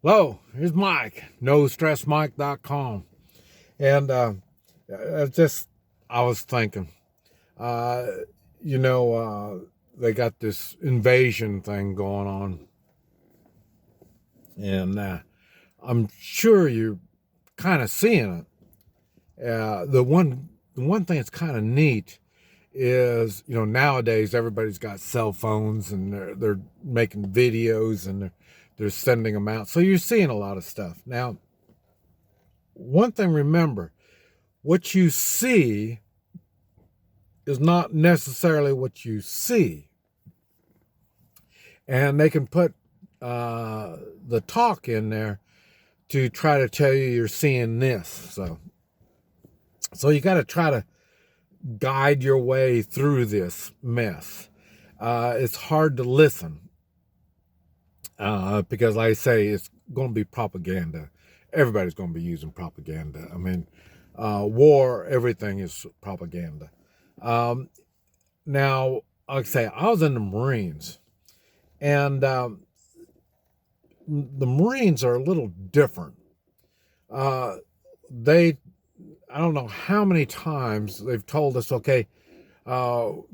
Hello, here's Mike, NoStressMike.com. And I was thinking, uh, they got this invasion thing going on. And I'm sure you're kind of seeing it. The one thing that's kind of neat is, nowadays everybody's got cell phones and they're making videos and they're sending them out. So you're seeing a lot of stuff. Now, one thing, remember, what you see is not necessarily what you see. And they can put the talk in there to try to tell you you're seeing this. So you got to try to guide your way through this mess. It's hard to listen because, like I say, it's going to be propaganda. Everybody's going to be using propaganda. I mean, war, everything is propaganda. Um, Now, like I say, I was in the Marines, and the Marines are a little different. Uh, they, I don't know how many times they've told us, okay,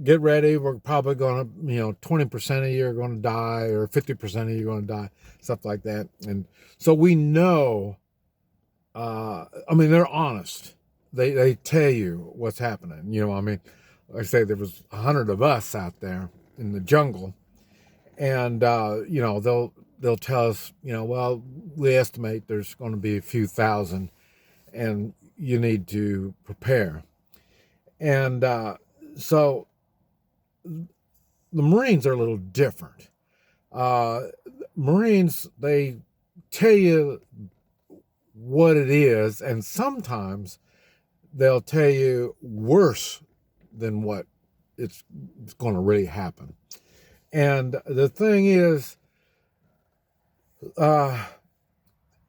get ready. We're probably going to, 20% of you are going to die, or 50% of you are going to die, stuff like that. And so we know, they're honest. They tell you what's happening. Like I say, there was 100 of us out there in the jungle, and they'll tell us, well, we estimate there's going to be a few thousand, and you need to prepare. And so the Marines are a little different. Marines, they tell you what it is, and sometimes they'll tell you worse than what it's going to really happen. And the thing is, the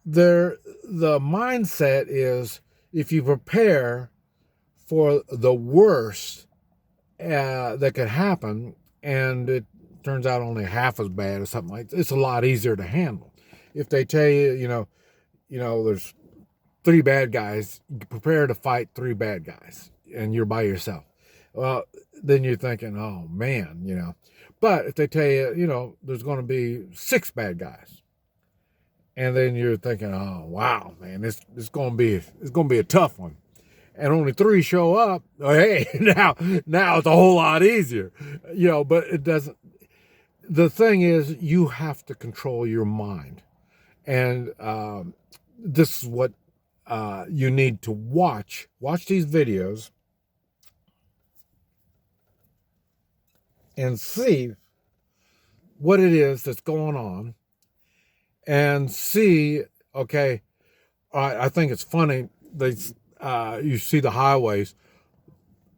mindset is, if you prepare for the worst that could happen, and it turns out only half as bad or something like that, it's a lot easier to handle. If they tell you, there's three bad guys, prepare to fight three bad guys, and you're by yourself. Well, then you're thinking, oh man. But if they tell you, there's going to be six bad guys, and then you're thinking, oh wow, man, it's going to be a tough one, and only three show up. Oh, hey, now it's a whole lot easier, But it doesn't. The thing is, you have to control your mind, and this is what you need to watch. Watch these videos and see what it is that's going on, and see, okay, I think it's funny, you see the highways,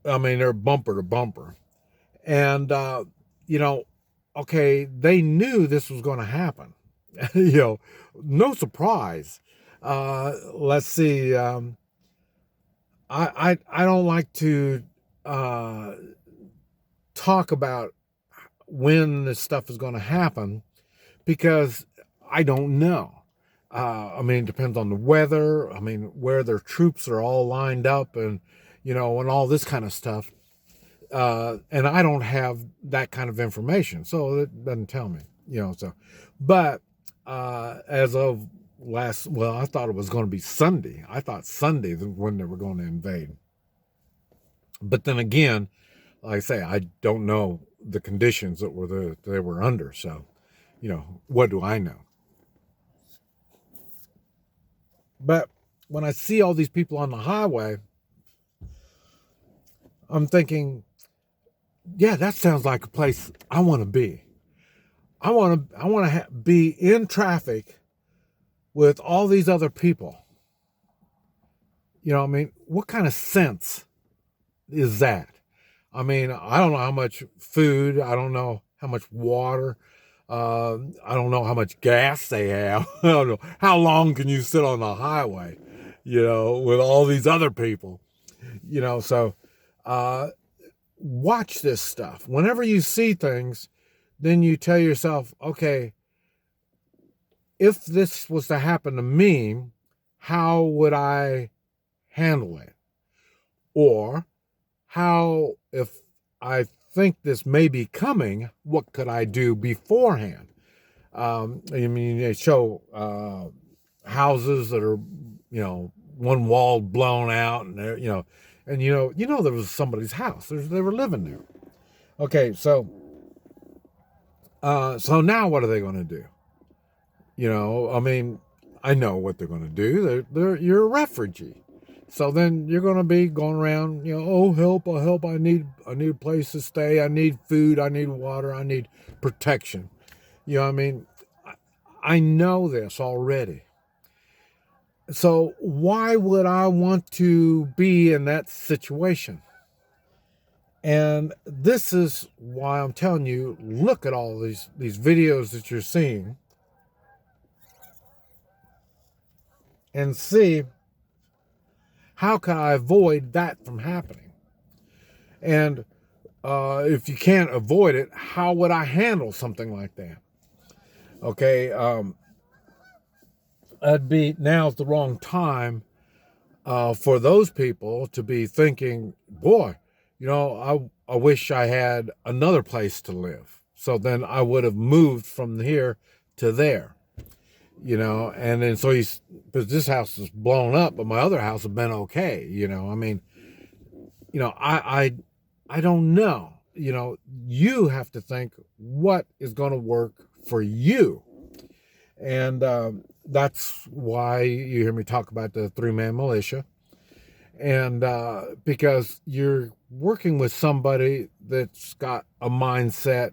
they're bumper to bumper, and okay, they knew this was going to happen. No surprise. Let's see. I don't like to talk about when this stuff is going to happen, because I don't know. It depends on the weather. Where their troops are all lined up, and and all this kind of stuff. And I don't have that kind of information, so it doesn't tell me. But as of I thought it was going to be Sunday. I thought Sunday when they were going to invade. But then again, like I say, I don't know the conditions that they were under. So, what do I know? But when I see all these people on the highway, I'm thinking, yeah, that sounds like a place I want to be. I want to be in traffic with all these other people. What kind of sense is that? I don't know how much food, I don't know how much water, I don't know how much gas they have. I don't know how long can you sit on the highway, with all these other people, So watch this stuff. Whenever you see things, then you tell yourself, okay, if this was to happen to me, how would I handle it? Or how, if I think this may be coming, what could I do beforehand? I mean, they show houses that are, one wall blown out, and they're, there was somebody's house. They were living there. Okay, so now what are they going to do? I mean, I know what they're going to do. You're a refugee. So then you're going to be going around, oh, help, I need a place to stay. I need food. I need water. I need protection. I mean, I know this already. So why would I want to be in that situation? And this is why I'm telling you, look at all these videos that you're seeing and see, how can I avoid that from happening? And if you can't avoid it, how would I handle something like that? Okay, now's the wrong time for those people to be thinking, boy, I wish I had another place to live. So then I would have moved from here to there. And then so because this house is blown up, but my other house has been okay. I mean, I don't know. You have to think what is going to work for you. And that's why you hear me talk about the 3-man militia. And because you're working with somebody that's got a mindset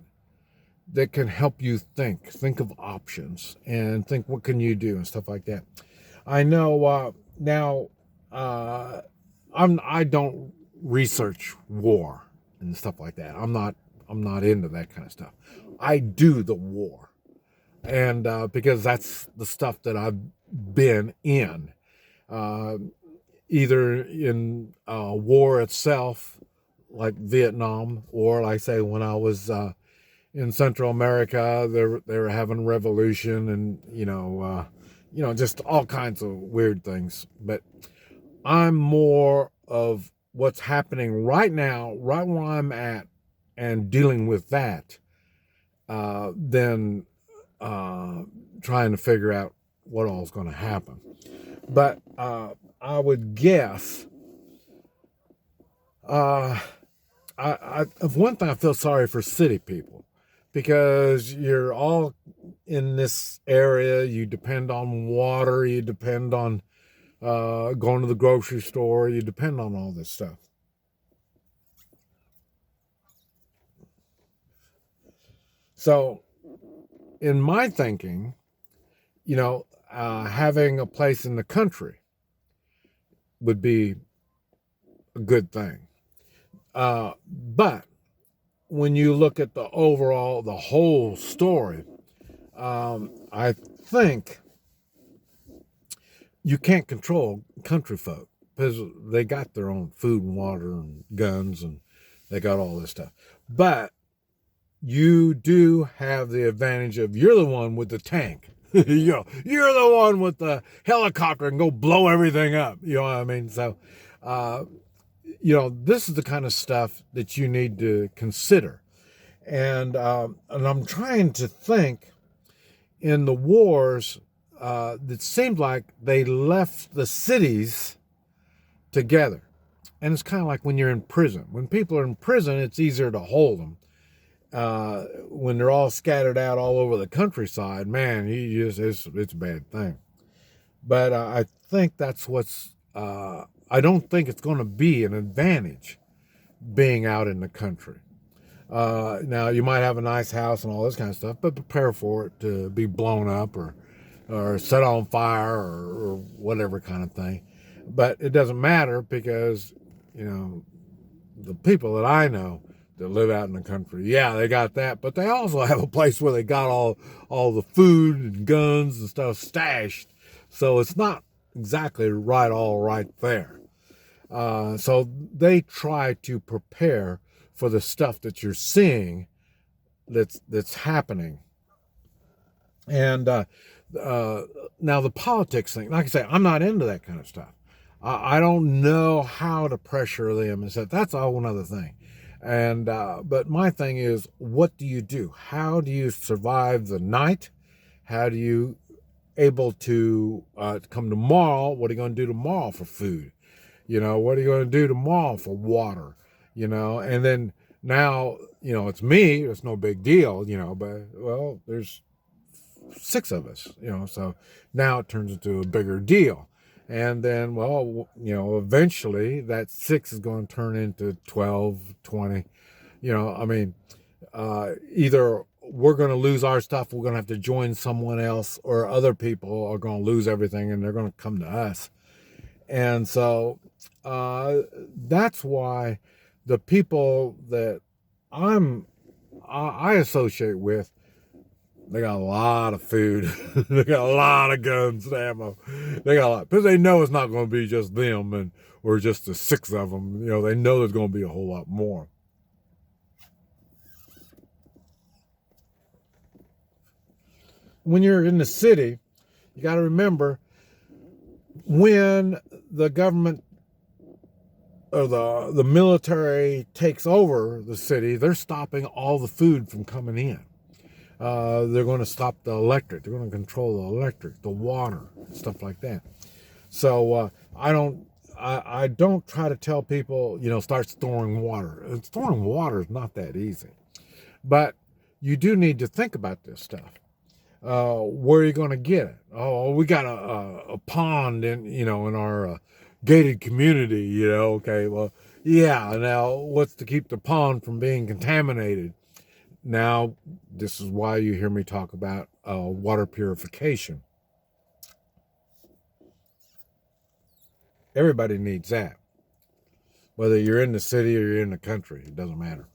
that can help you think of options and think, what can you do and stuff like that. I know now I don't research war and stuff like that. I'm not into that kind of stuff. I do the war. And because that's the stuff that I've been in, either in war itself, like Vietnam, or like say when I was in Central America, they were having revolution and just all kinds of weird things. But I'm more of what's happening right now, right where I'm at, and dealing with that, than trying to figure out what all's going to happen. But I would guess, of one thing, I feel sorry for city people, because you're all in this area. You depend on water. You depend on going to the grocery store. You depend on all this stuff. So in my thinking, having a place in the country would be a good thing. But when you look at the whole story, I think you can't control country folk, because they got their own food and water and guns, and they got all this stuff. But you do have the advantage of, you're the one with the tank. You're the one with the helicopter and go blow everything up. You know what I mean? So, this is the kind of stuff that you need to consider. And I'm trying to think, in the wars, it seemed like they left the cities together. And it's kind of like when you're in prison. When people are in prison, it's easier to hold them. When they're all scattered out all over the countryside, man, it's a bad thing. But I think that's I don't think it's going to be an advantage being out in the country. Now, you might have a nice house and all this kind of stuff, but prepare for it to be blown up or set on fire or whatever kind of thing. But it doesn't matter, because, the people that I know that live out in the country, yeah, they got that, but they also have a place where they got all the food and guns and stuff stashed. So it's not exactly all right there. So they try to prepare for the stuff that you're seeing that's happening. And now the politics thing, like I say, I'm not into that kind of stuff. I don't know how to pressure them and stuff. That's a whole other thing. And but my thing is, what do you do? How do you survive the night? How do you able to come tomorrow? What are you going to do tomorrow for food? You know, what are you going to do tomorrow for water? You know, and then now, you know, it's me. It's no big deal, you know, but well, there's 6 of us, you know, so now it turns into a bigger deal. And then, well, you know, eventually that 6 is going to turn into 12, 20. You know, I mean, either we're going to lose our stuff, we're going to have to join someone else, or other people are going to lose everything and they're going to come to us. And so that's why the people that I associate with, they got a lot of food. They got a lot of guns and ammo. They got a lot, because they know it's not going to be just them or just the 6 of them. You know, they know there's going to be a whole lot more. When you're in the city, you got to remember, when the government or the military takes over the city, they're stopping all the food from coming in. They're going to stop the electric. They're going to control the electric, the water, stuff like that. So I don't try to tell people, you know, start storing water. Storing water is not that easy, but you do need to think about this stuff. Where are you going to get it? Oh, we got a pond in our gated community. You know, okay, well, yeah. Now, what's to keep the pond from being contaminated? Now, this is why you hear me talk about water purification. Everybody needs that. Whether you're in the city or you're in the country, it doesn't matter.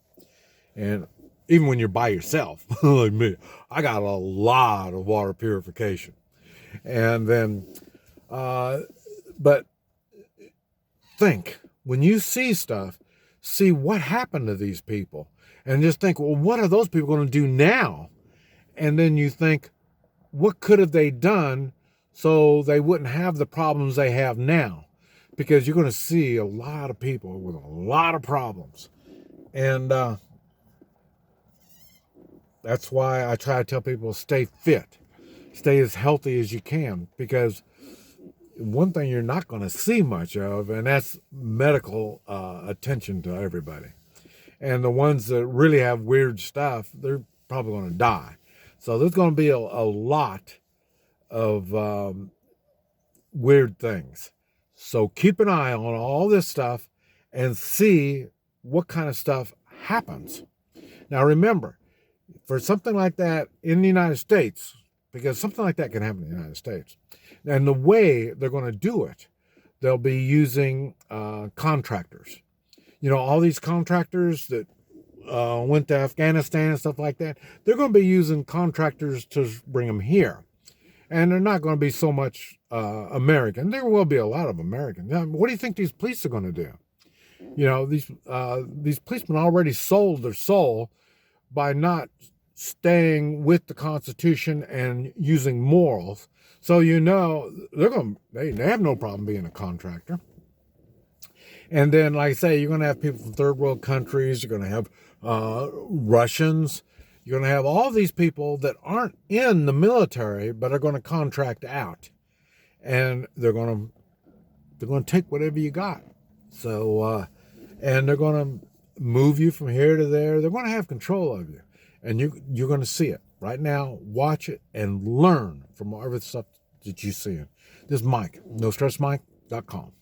And even when you're by yourself, like me, I got a lot of water purification. And then, but think, when you see stuff, see what happened to these people. And just think, well, what are those people going to do now? And then you think, what could have they done so they wouldn't have the problems they have now? Because you're going to see a lot of people with a lot of problems. And that's why I try to tell people, stay fit. Stay as healthy as you can. Because one thing you're not going to see much of, and that's medical attention to everybody. And the ones that really have weird stuff, they're probably going to die. So there's going to be a lot of weird things. So keep an eye on all this stuff and see what kind of stuff happens. Now remember, for something like that in the United States, because something like that can happen in the United States, and the way they're going to do it, they'll be using contractors. You know, all these contractors that went to Afghanistan and stuff like that, they're going to be using contractors to bring them here. And they're not going to be so much American. There will be a lot of Americans. Now, what do you think these police are going to do? You know, these policemen already sold their soul by not staying with the Constitution and using morals. So, you know, they have no problem being a contractor. And then, like I say, you're going to have people from third world countries. You're going to have Russians. You're going to have all these people that aren't in the military, but are going to contract out. And they're going to take whatever you got. So, and they're going to move you from here to there. They're going to have control of you. And you're going to see it. Right now, watch it and learn from every stuff that you see. This is Mike, NoStressMike.com.